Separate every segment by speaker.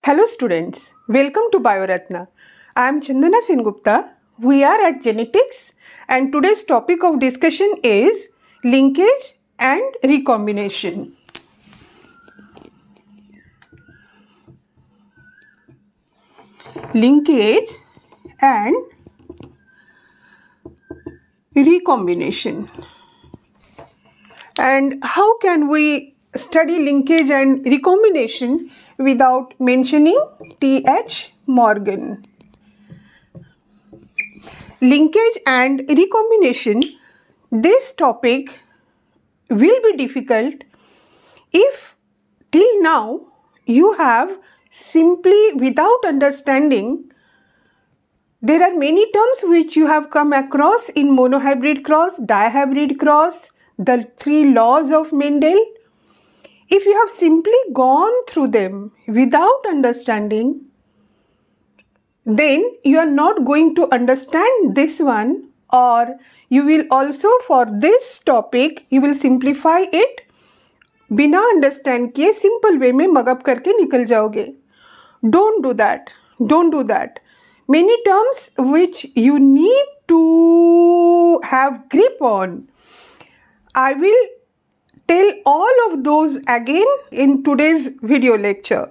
Speaker 1: Hello students, welcome to Bioratna. I am Chandana Sengupta. We are at genetics and today's topic of discussion is linkage and recombination. Linkage and recombination. And how can we study linkage and recombination without mentioning T.H. Morgan? Linkage and recombination, this topic will be difficult if till now you have simply without understanding. There are many terms which you have come across in monohybrid cross, dihybrid cross, the three laws of Mendel. If you have simply gone through them without understanding, then you are not going to understand this one, or you will also for this topic you will simplify it बिना understand किए simple way में mug up करके निकल जाओगे. Don't do that, don't do that. Many terms which you need to have grip on, I will tell all of those again in today's video lecture.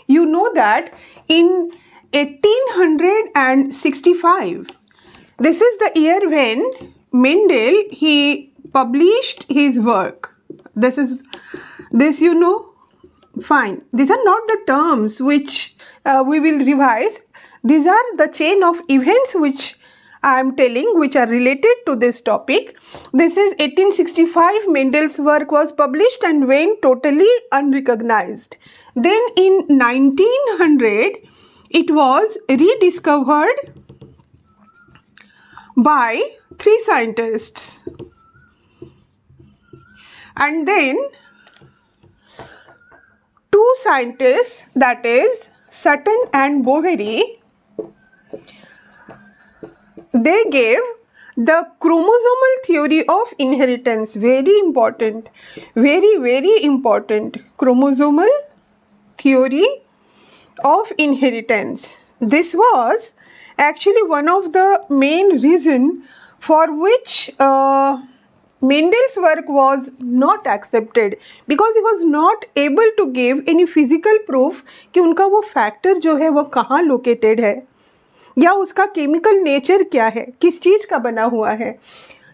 Speaker 1: You know that in 1865, this is the year when Mendel he published his work. This you know. Fine. These are not the terms which we will revise. These are the chain of events which I am telling, which are related to this topic. This is 1865. Mendel's work was published and went totally unrecognized. Then in 1900, it was rediscovered by three scientists. And then two scientists, that is Sutton and Boveri, they gave the chromosomal theory of inheritance. Very important, very important. Chromosomal theory of inheritance. This was actually one of the main reason for which Mendel's work was not accepted, because he was not able to give any physical proof कि उनका वो factor जो है वो कहाँ located है, या उसका केमिकल नेचर क्या है, किस चीज़ का बना हुआ है.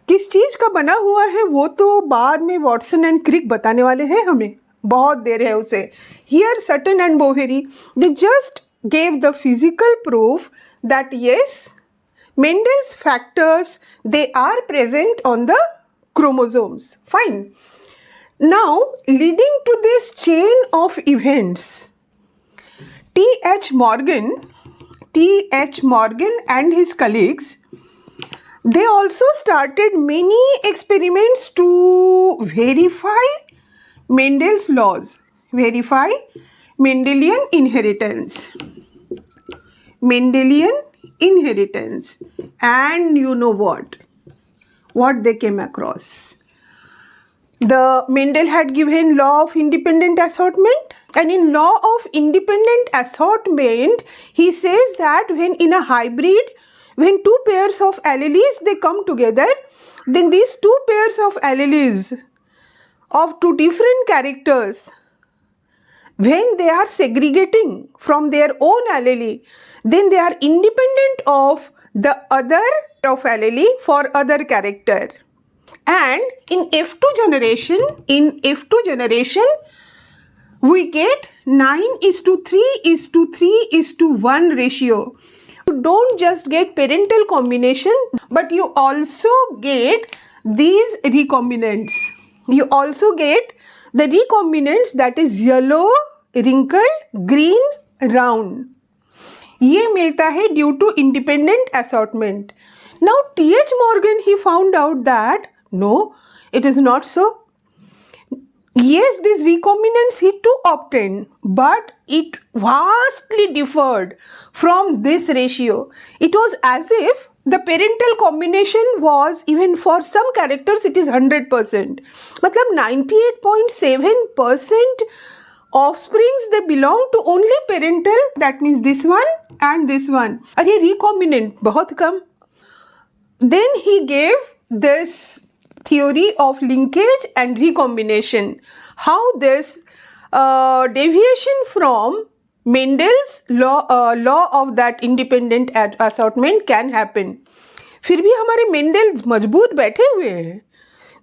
Speaker 1: किस चीज़ का बना हुआ है वो तो बाद में वॉटसन एंड क्रिक बताने वाले हैं हमें, बहुत देर है उसे. Here Sutton and Boveri they just gave the physical proof that yes, Mendel's factors they are present on the chromosomes. Fine. Now, leading to this chain of events, T.H. Morgan and his colleagues, they also started many experiments to verify Mendel's laws, verify Mendelian inheritance. Mendelian inheritance. And you know what they came across. The Mendel had given law of independent assortment, and in law of independent assortment he says that when in a hybrid, when two pairs of alleles they come together, then these two pairs of alleles of two different characters, when they are segregating from their own allele, then they are independent of the other of allele for other character. And in F2 generation, we get 9:3:3:1 ratio. You don't just get parental combination, but you also get these recombinants. You also get the recombinants, that is yellow, wrinkled, green, round. ये मिलता है due to independent assortment. Now T.H. Morgan he found out that no, it is not so. Yes, these recombinants he too obtained, but it vastly differed from this ratio. It was as if the parental combination was, even for some characters it is 100%. मतलब 98.7% Offsprings, they belong to only parental, that means this one and this one. अरे recombinant बहुत कम. Then he gave this theory of linkage and recombination. How this deviation from Mendel's law of that independent assortment can happen. फिर भी हमारे Mendel मजबूत बैठे हुए हैं.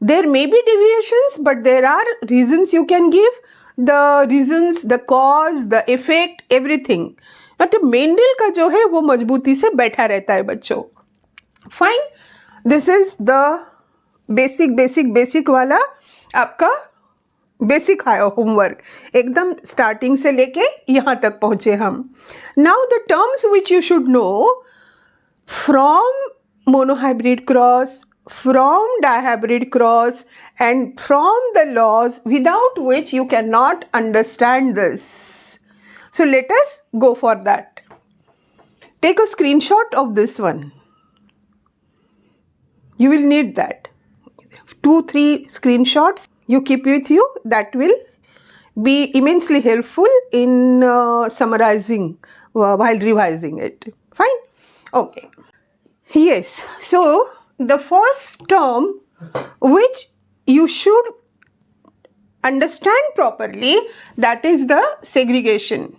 Speaker 1: There may be deviations, but there are reasons you can give. The reasons, the cause, the effect, everything. But Mendel का जो है वो मजबूती से बैठा रहता है बच्चों. Fine. This is the basic वाला आपका बेसिक होमवर्क. एकदम स्टार्टिंग से लेके यहाँ तक पहुँचे हम. Now the terms which you should know from monohybrid cross, from dihybrid cross, and from the laws without which you cannot understand this. So let us go for that. Take a screenshot of this one. You will need that. 2-3 screenshots you keep with you. That will be immensely helpful in summarizing while revising it. Fine? Okay. Yes, so the first term which you should understand properly, that is the segregation.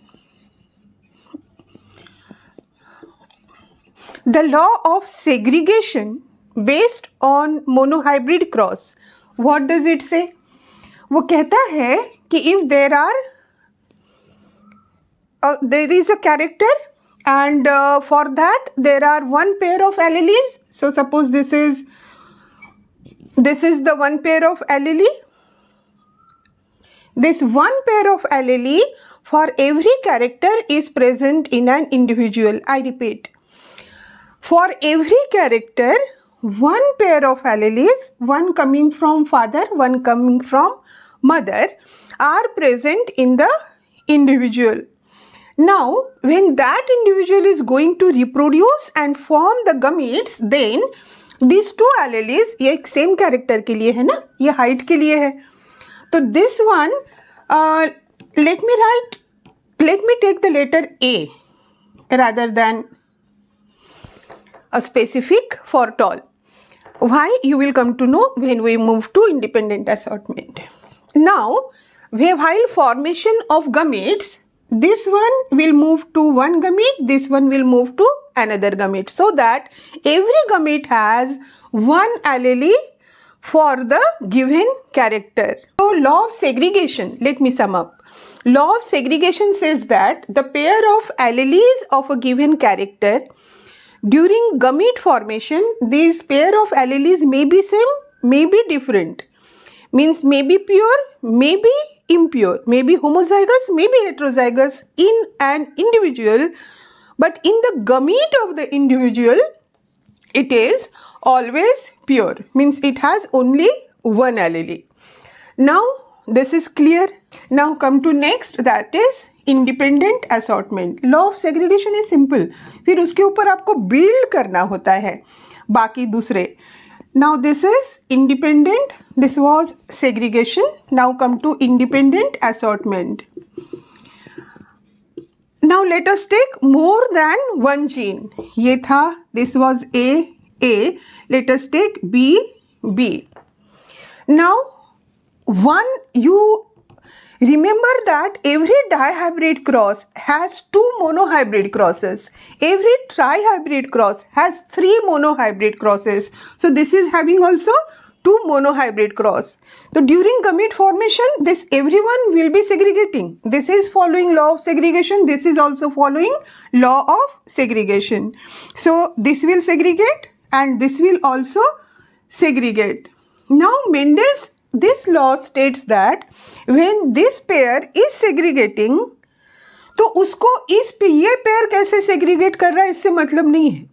Speaker 1: The law of segregation based on monohybrid cross, what does it say? वो कहता है कि if there is a character and for that there are one pair of alleles. So suppose this is the one pair of allele. This one pair of allele for every character is present in an individual. I repeat, for every character one pair of alleles, one coming from father, one coming from mother, are present in the individual. Now, when that individual is going to reproduce and form the gametes, then these two alleles, ये same character के लिए है ना, ये height के लिए है. तो this one, let me take the letter A rather than a specific for tall. Why? You will come to know when we move to independent assortment. Now, while formation of gametes, this one will move to one gamete, this one will move to another gamete, so that every gamete has one allele for the given character. So law of segregation, let me sum up. Law of segregation says that the pair of alleles of a given character during gamete formation, these pair of alleles may be same, may be different. Means may be pure, may be impure, may be homozygous, may be heterozygous in an individual, but in the gamete of the individual, it is always pure. Means it has only one allele. Now this is clear. Now come to next, that is independent assortment. Law of segregation is simple. फिर उसके ऊपर आपको build करना होता है बाकी दूसरे. Now this is independent, this was segregation. Now come to independent assortment. Now let us take more than one gene. ये था, this was A. Let us take B. Now you remember that every dihybrid cross has 2 monohybrid crosses. Every trihybrid cross has 3 monohybrid crosses. So this is having also 2 monohybrid cross. So during gamete formation, this everyone will be segregating. This is following law of segregation. This is also following law of segregation. So this will segregate and this will also segregate. Now Mendel's this law states that when this pair is segregating, तो उसको ये pair कैसे segregate कर रहा है इससे मतलब नहीं है.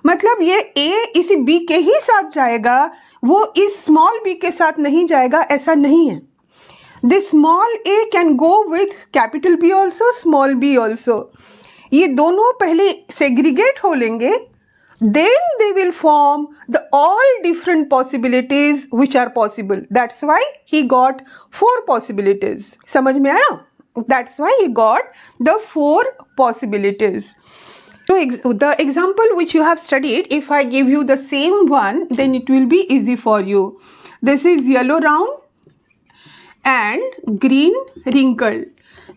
Speaker 1: मतलब ये A इसी B के ही साथ जाएगा, वो इस स्मॉल b के साथ नहीं जाएगा, ऐसा नहीं है. This small a can go with capital B also, small b also. ये दोनों पहले सेग्रीगेट हो लेंगे, then they will form the all different possibilities which are possible. That's why he got 4 possibilities. समझ में आया? That's why he got the 4 possibilities. So the example which you have studied, if I give you the same one, then it will be easy for you. This is yellow round and green wrinkle.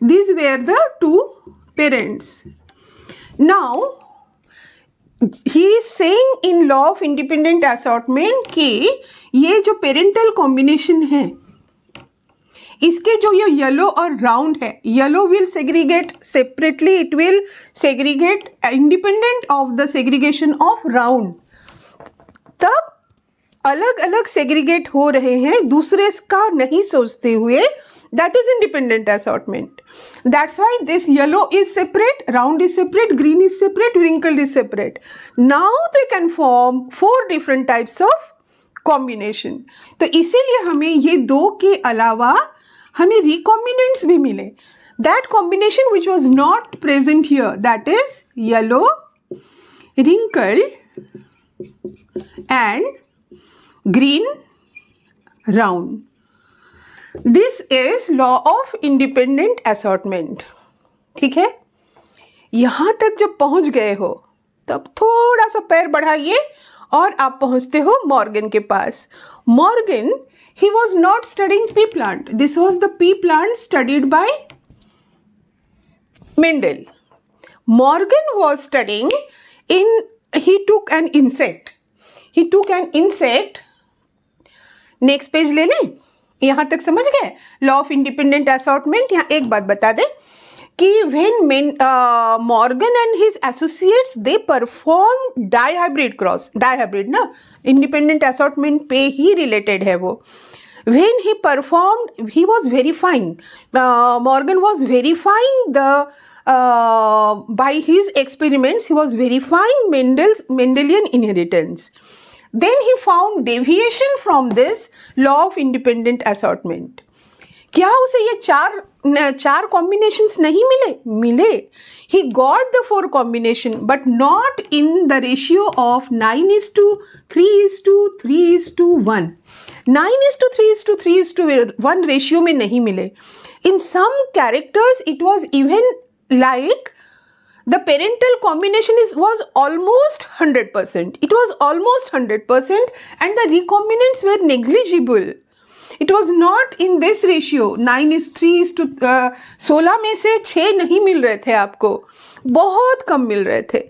Speaker 1: These were the 2 parents. Now he is saying in law of independent assortment कि ये जो parental combination है, इसके जो ये yellow और round है, yellow will segregate separately, it will segregate independent of the segregation of round. तब अलग अलग सेग्रीगेट हो रहे हैं दूसरे का नहीं सोचते हुए. That is independent assortment. That's why this yellow is separate, round is separate, green is separate, wrinkled is separate. Now they can form 4 different types of combination. तो इसीलिए हमें ये 2 के अलावा हमें recombinants भी मिले. That combination which was not present here, that is yellow, wrinkled and green round. This is law of independent assortment. ठीक है, यहां तक जब पहुंच गए हो तब थोड़ा सा पैर बढ़ाइए और आप पहुंचते हो मॉर्गन के पास. Morgan, he was not studying pea plant. This was the pea plant studied by Mendel. Morgan was studying he took an insect. Next page ले लें. यहां तक समझ गए लॉ ऑफ इंडिपेंडेंट असॉर्टमेंट. यहां एक बात बता दें कि when Morgan and his associates they perform dihybrid cross, dihybrid ना इंडिपेंडेंट असॉर्टमेंट पे ही रिलेटेड है वो. When he performed, he was verifying, Morgan was verifying by his experiments, he was verifying Mendelian inheritance. Then he found deviation from this law of independent assortment. क्या उसे ये चार combinations नहीं मिले? He got the 4 combination, but not in the ratio of 9:3:3:1. 9:3:3:1 ratio में नहीं मिले. In some characters, it was even like the parental combination was almost 100%. It was almost 100% and the recombinants were negligible. It was not in this ratio. 9:3:16 में से 6 नहीं मिल रहे थे आपको, बहुत कम मिल रहे थे.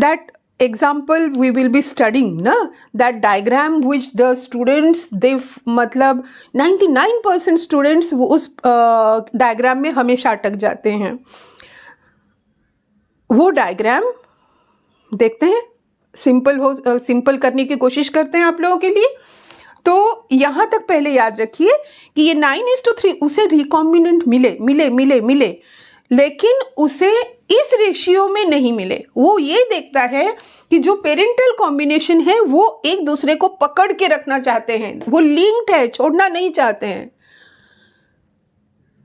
Speaker 1: That example we will be studying ना, that diagram which the students they मतलब 99% students वो उस diagram में हमेशा अटक जाते हैं. वो डायग्राम देखते हैं, सिंपल करने की कोशिश करते हैं आप लोगों के लिए. तो यहां तक पहले याद रखिए कि ये 9:3 उसे रिकॉम्बिनेंट मिले, लेकिन उसे इस रेशियो में नहीं मिले. वो ये देखता है कि जो पेरेंटल कॉम्बिनेशन है वो एक दूसरे को पकड़ के रखना चाहते हैं, वो लिंक्ड है, छोड़ना नहीं चाहते हैं.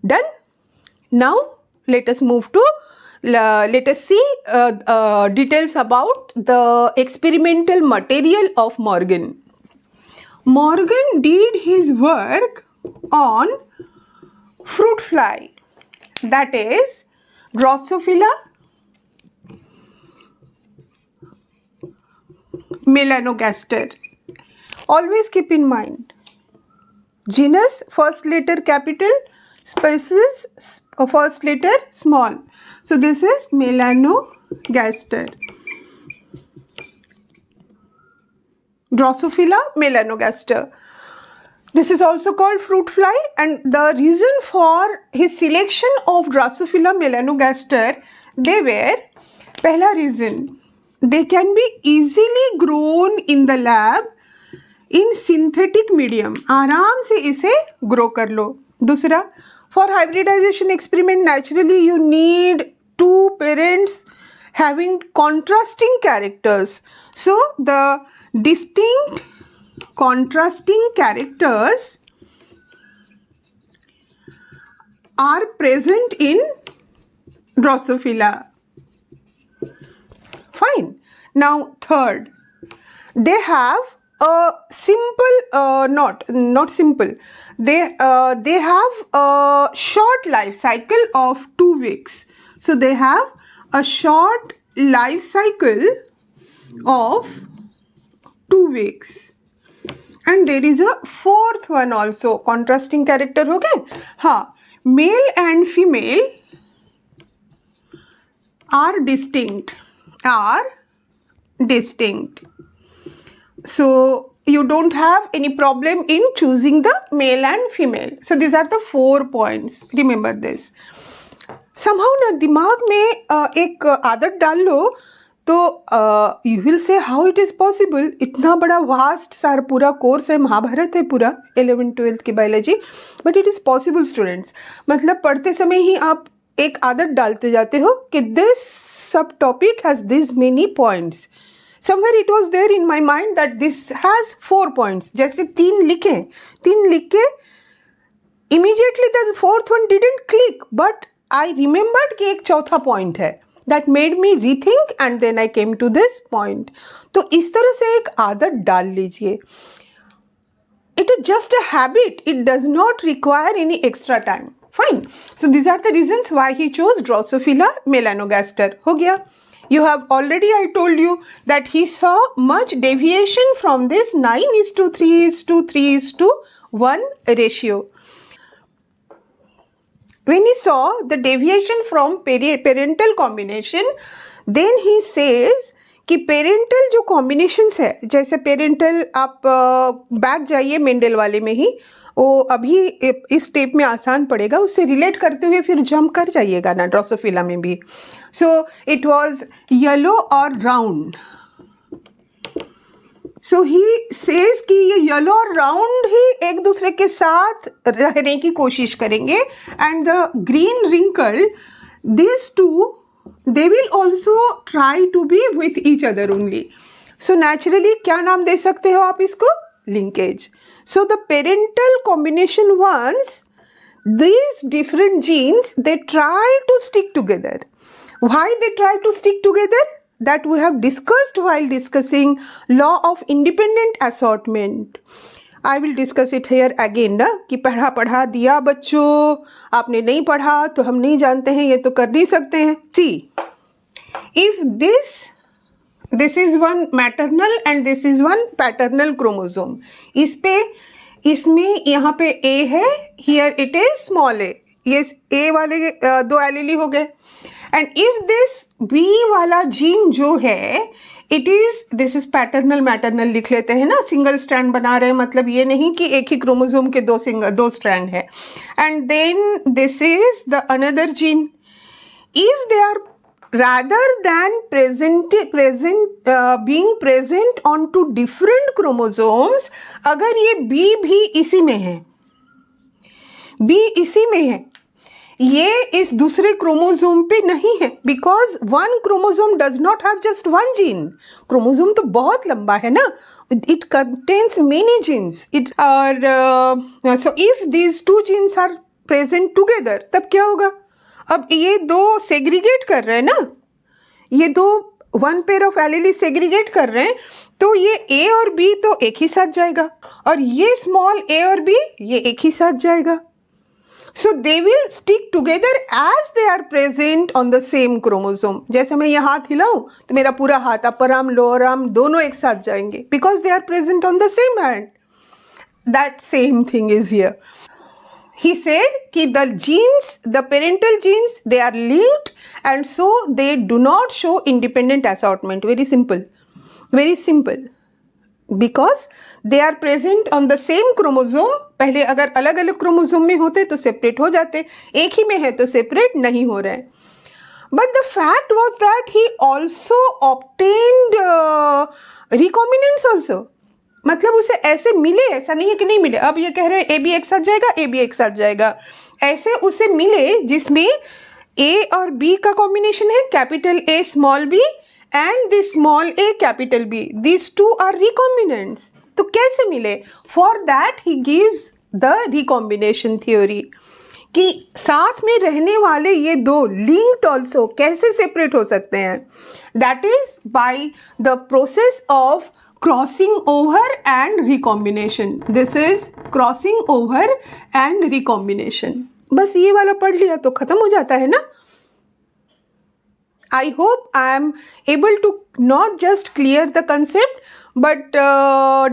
Speaker 1: Done. Now let us see details about the experimental material of Morgan. Morgan did his work on fruit fly, that is Drosophila melanogaster. Always keep in mind, genus first letter capital, species first letter small. So this is melanogaster, Drosophila melanogaster. This is also called fruit fly, and the reason for his selection of Drosophila melanogaster, they were, पहला reason, they can be easily grown in the lab in synthetic medium. आराम से इसे grow कर लो. दूसरा, for hybridization experiment, naturally you need 2 parents having contrasting characters. So the distinct contrasting characters are present in Drosophila. Fine. Now third, they have simple, not simple. They have a short life cycle of 2 weeks. So they have a short life cycle of 2 weeks. And there is a fourth one also. Contrasting character हो गए. हाँ, male and female are distinct. So you don't have any problem in choosing the male and female. So these are the 4 points. Remember this. Somehow ना दिमाग में एक आदत डाल लो तो you will say how it is possible. इतना बड़ा vast सारा पूरा कोर्स है, महाभारत है पूरा 11th-12th की biology, but it is possible students. मतलब पढ़ते समय ही आप एक आदत डालते जाते हो कि दिस सब topic has this many points. Somewhere it was there in my mind that this has 4 points. जैसे 3 लिख के immediately the fourth one didn't click, but I remembered कि एक चौथा पॉइंट है. That made me rethink and then I came to this point. तो इस तरह से एक आदत डाल लीजिए. It is just a habit, it does not require any extra time. Fine. So these are the reasons why he chose Drosophila melanogaster. हो गया. You have already, I told you that he saw much deviation from this 9:3:3:1 ratio. When he saw the deviation from parental combination, then he says कि parental जो combinations है, जैसे parental आप back जाइए Mendel वाले में ही, वो अभी इस स्टेप में आसान पड़ेगा, उससे रिलेट करते हुए फिर जंप कर जाइएगा ना ड्रोसोफिला में भी. सो इट वाज येलो और राउंड. सो ही सेज कि ये येलो और राउंड ही एक दूसरे के साथ रहने की कोशिश करेंगे, and the green wrinkle, this too they will also try to be with each other only. So naturally क्या नाम दे सकते हो आप इसको? Linkage. So the parental combination ones, these different genes, they try to stick together. Why they try to stick together? That we have discussed while discussing law of independent assortment. I will discuss it here again ना, कि पढ़ा दिया बच्चों, आपने नहीं पढ़ा तो हम नहीं जानते हैं, ये तो कर नहीं सकते हैं. See, if this is one maternal and this is one paternal chromosome. इसमें यहाँ पे A है, here it is small a. ये A वाले 2 एलीली हो गए. And if this B वाला जीन जो है, दिस इज पैटर्नल मैटरनल लिख लेते हैं ना, सिंगल स्ट्रैंड बना रहे हैं, मतलब ये नहीं कि एक ही क्रोमोसोम के 2 स्ट्रैंड है. And then this is the another gene. If they are rather than being present on 2 different chromosomes, अगर ये बी भी इसी में है, ये इस दूसरे क्रोमोसोम पे नहीं है, because 1 chromosome does not have just 1 gene. Chromosome तो बहुत लंबा है ना, it contains many genes. So if these 2 genes are present together, तब क्या होगा? अब ये 2 सेग्रीगेट कर रहे हैं ना, ये 2 1 पेयर ऑफ एलीली सेग्रीगेट कर रहे हैं, तो ये A और B तो एक ही साथ जाएगा, और ये स्मॉल a और b ये एक ही साथ जाएगा. So they will stick together as they are present on the same chromosome. जैसे मैं ये हाथ हिलाऊं तो मेरा पूरा हाथ, अपर आर्म लोअर आर्म दोनों एक साथ जाएंगे, because they are present on the same hand. That same thing is here. He said कि the genes, the parental genes, they are linked and so they do not show independent assortment. Very simple. Because they are present on the same chromosome. पहले अगर अलग अलग chromosome में होते तो separate हो जाते, एक ही में है तो सेपरेट नहीं हो रहे. But the fact was that he also obtained recombinants also. मतलब उसे ऐसे मिले, ऐसा नहीं है कि नहीं मिले. अब ये कह रहे हैं AB एक साथ जाएगा, AB एक साथ जाएगा, ऐसे उसे मिले जिसमें A और B का कॉम्बिनेशन है, capital A small b and this small a capital B. These 2 are recombinants. तो कैसे मिले? For that he gives the recombination theory कि साथ में रहने वाले ये 2 linked also कैसे separate हो सकते हैं. That is by the process of crossing over and recombination. This is crossing over and recombination. बस ये वाला पढ़ लिया तो खत्म हो जाता है ना. I hope I am able to not just clear the concept but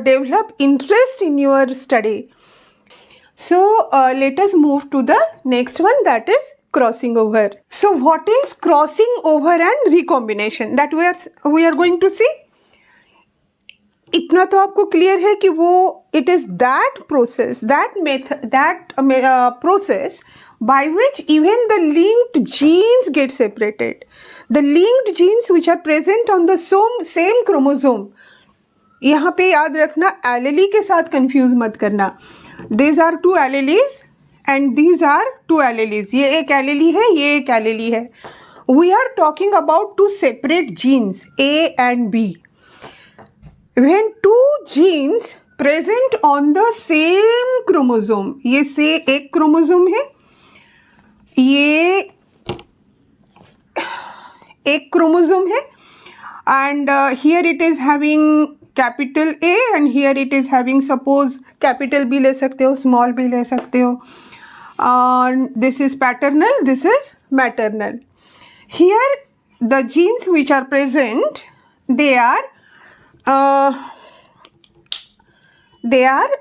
Speaker 1: develop interest in your study. So let us move to the next one, that is crossing over. So what is crossing over and recombination that we are going to see? इतना तो आपको clear है कि वो it is that process, that method, that process by which even the linked genes get separated. The linked genes which are present on the same chromosome. यहाँ पे याद रखना, एलेली के साथ कंफ्यूज मत करना. These are two alleles and these are two alleles. ये एक एलेली है, ये एक एलेली है. We are talking about two separate genes, A and B. When two genes present on the same chromosome, ये से एक क्रोमोसोम है, ये एक क्रोमोसोम है, and here it is having capital A and here it is having, suppose capital B ले सकते हो, small b ले सकते हो. This is paternal, this is maternal. Here the genes which are present, they are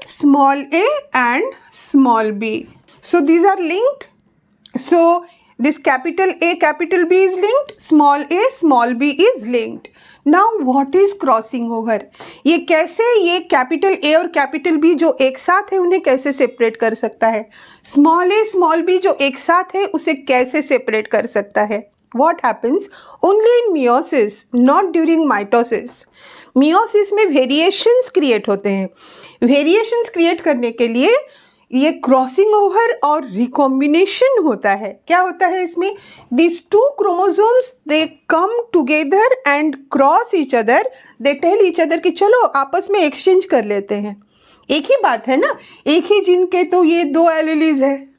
Speaker 1: small a and small b. So these are linked. So this capital A, capital B is linked, small a, small b is linked. Now what is crossing over? ये कैसे, ये capital A और capital B जो एक साथ है उन्हें कैसे सेपरेट कर सकता है? स्मॉल a, स्मॉल b जो एक साथ है उसे कैसे सेपरेट कर सकता है? What happens only in meiosis, not during mitosis. Meiosis में वेरिएशंस क्रिएट होते हैं. वेरिएशंस क्रिएट करने के लिए ये क्रॉसिंग ओवर और रिकॉम्बिनेशन होता है. क्या होता है इसमें? This two chromosomes they come together and cross each other. They tell each other कि चलो आपस में एक्सचेंज कर लेते हैं. एक ही बात है ना, एक ही जीन के तो ये दो एलेलीज है,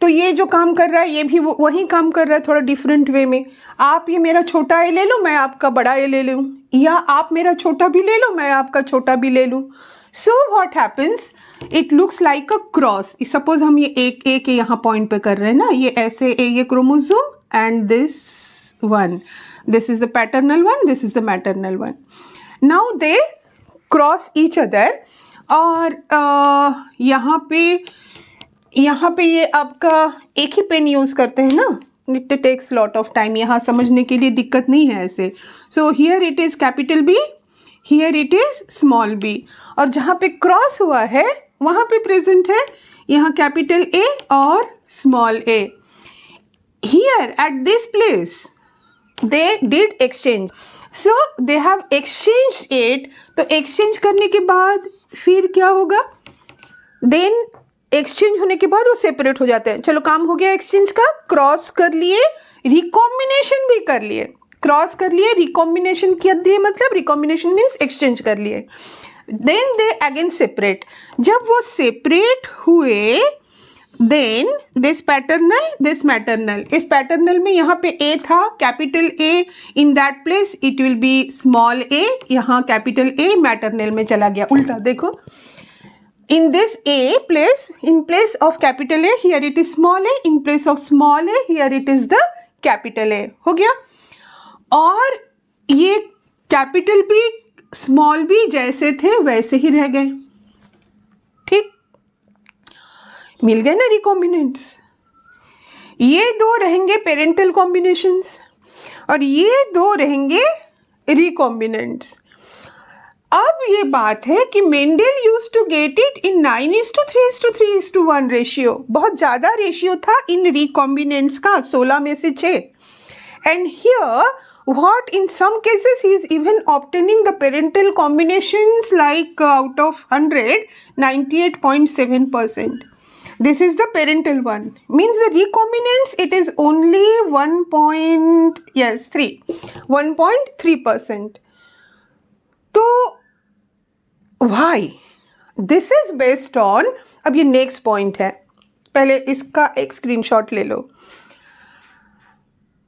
Speaker 1: तो ये जो काम कर रहा है ये भी वही काम कर रहा है, थोड़ा डिफरेंट वे में. आप ये मेरा छोटा ए ले लो, मैं आपका बड़ा ए ले लूँ, या आप मेरा छोटा भी ले लो, मैं आपका छोटा भी ले लूँ. So what happens, it looks like a cross. Suppose हम ये एक के यहाँ पॉइंट पे कर रहे हैं ना, ये ऐसे ये chromosome and this one, this is the paternal one, this is the maternal one. Now they cross each other. और यहाँ पे ये आपका एक ही पेन यूज़ करते हैं ना, it takes lot of time. यहाँ समझने के लिए दिक्कत नहीं है ऐसे. So here it is capital B, here it is small B. और जहाँ पे क्रॉस हुआ है वहाँ पे प्रेजेंट है यहाँ कैपिटल ए और small A. Here at this place they did exchange. So they have exchange it. तो एक्सचेंज करने के बाद फिर क्या होगा? देन एक्सचेंज होने के बाद वो सेपरेट हो जाते हैं. चलो काम हो गया एक्सचेंज का, क्रॉस कर लिए, रिकॉम्बिनेशन भी कर लिए. क्रॉस कर लिए, रिकॉम्बिनेशन कर दिए, मतलब रिकॉम्बिनेशन मीन्स एक्सचेंज कर लिए. Then they again separate. जब वो सेपरेट हुए then this paternal, this maternal. इस पैटर्नल में यहाँ पे ए था, capital A, in that place it will be small A. यहाँ कैपिटल ए मैटरनल में चला गया. उल्टा देखो, in this A place, in place of capital A, here it is small a, in place of small a, here it is the capital A. हो गया. और ये कैपिटल B, स्मॉल b जैसे थे वैसे ही रह गए. ठीक, मिल गए ना रिकॉम्बिनेंट्स. ये दो रहेंगे पेरेंटल कॉम्बिनेशंस और ये दो रहेंगे रिकॉम्बिनेंट्स. अब ये बात है कि Mendel used to get it in 9:3:3:1 ratio. बहुत ज़्यादा रेशियो था इन रिकॉम्बिनेंट्स का, 16 में से 6. And here what in some cases he is even obtaining the parental combinations like out of 100 98.7%. This is the parental one. Means the recombinants it is only 1.3%. तो why? This is based on, अब ये next point है, पहले इसका एक screenshot ले लो.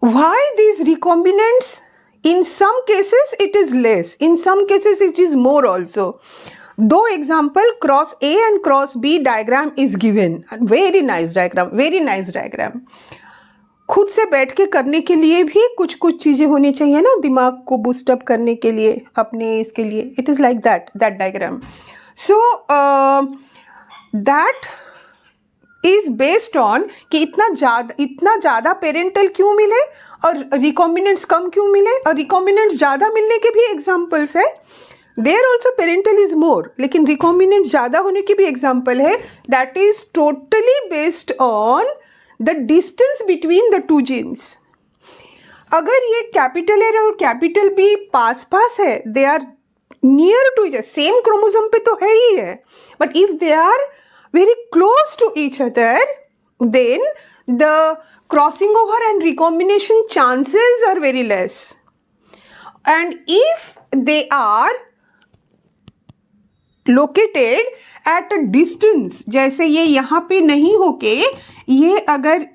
Speaker 1: Why these recombinants In some cases it is less, in some cases it is more also. दो example, cross A and cross B diagram is given. Very nice diagram, very nice diagram. खुद से बैठ के करने के लिए भी कुछ कुछ चीज़ें होनी चाहिए ना, दिमाग को बूस्ट अप करने के लिए, अपने इसके लिए. It is like that diagram. So that is based on कि इतना ज़्यादा पेरेंटल क्यों मिले और रिकॉम्बिनेंट्स कम क्यों मिले, और रिकॉम्बिनेंट्स ज़्यादा मिलने के भी एग्जाम्पल्स है. There also parental is more, लेकिन रिकॉम्बिनेंट्स ज़्यादा होने की भी एग्जाम्पल है. That is totally based on the distance between the two genes. अगर ये कैपिटल ए और कैपिटल बी पास पास है, they are near to each, same chromosome पे तो है ही है, but if they are very close to each other, then the crossing over and recombination chances are very less. And if they are located at a distance, जैसे ये यहाँ पे नहीं होके ये अगर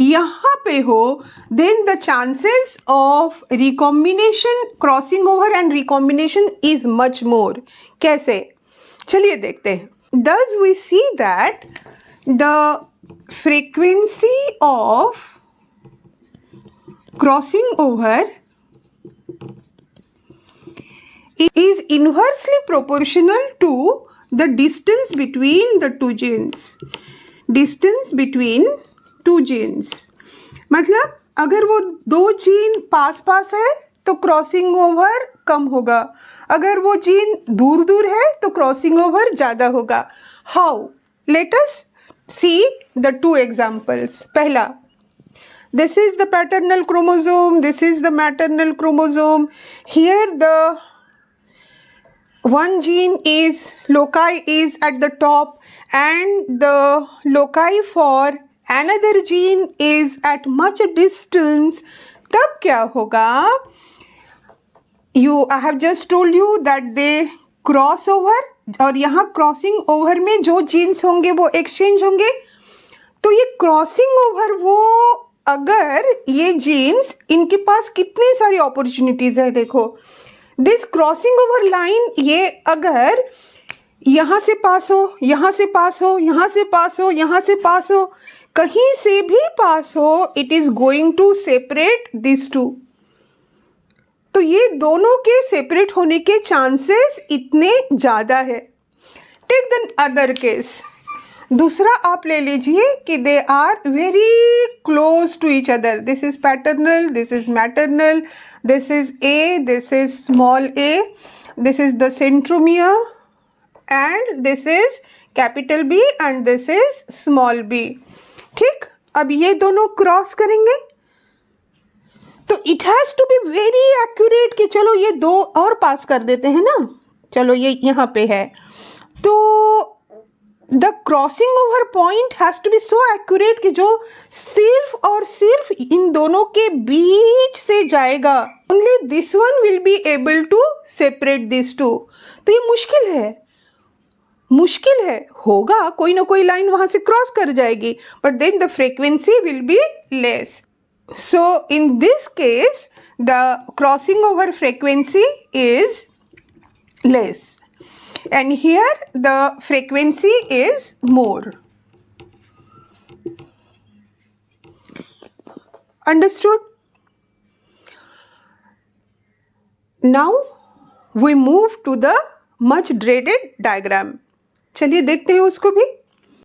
Speaker 1: यहाँ पे हो, then the chances of recombination, crossing over and recombination is much more. कैसे? चलिए देखते हैं. Thus we see that the frequency of crossing over is inversely proportional to the distance between the two genes. Distance between two genes. मतलब अगर वो दो gene पास पास है तो क्रॉसिंग ओवर कम होगा, अगर वो जीन दूर दूर है तो क्रॉसिंग ओवर ज़्यादा होगा. How? Let us see the two examples. पहला, this is the paternal chromosome, this is the maternal chromosome. Here the one gene is loci is at the top and the loci for another gene is at much distance. तब क्या होगा? I have just told you that they cross over, और यहाँ crossing over में जो jeans होंगे वो exchange होंगे. तो ये क्रॉसिंग ओवर, वो अगर ये जीन्स, इनके पास कितनी सारी अपॉर्चुनिटीज है. देखो, दिस क्रॉसिंग ओवर लाइन, ये अगर यहाँ से पास हो, यहाँ से पास हो, यहाँ से पास हो, यहाँ से पास हो, कहीं से भी पास हो, it is going to separate this two. तो ये दोनों के सेपरेट होने के चांसेस इतने ज़्यादा है. Take the other case. दूसरा आप ले लीजिए कि they are very close to each other. This is paternal, this is maternal, this is A, this is small A, this is the centromere and this is capital B and this is small B. ठीक, अब ये दोनों cross करेंगे तो it has to be very accurate कि चलो ये दो और पास कर देते हैं ना, चलो ये यहाँ पे है, तो the crossing over point has to be so accurate कि जो सिर्फ और सिर्फ इन दोनों के बीच से जाएगा. Only this one will be able to separate this two. तो ये मुश्किल है, होगा कोई ना कोई लाइन वहाँ से क्रॉस कर जाएगी, but then the frequency will be less. So in this case, the crossing over frequency is less, and here the frequency is more. Understood? Now we move to the much dreaded diagram. चलिए देखते हैं उसको भी.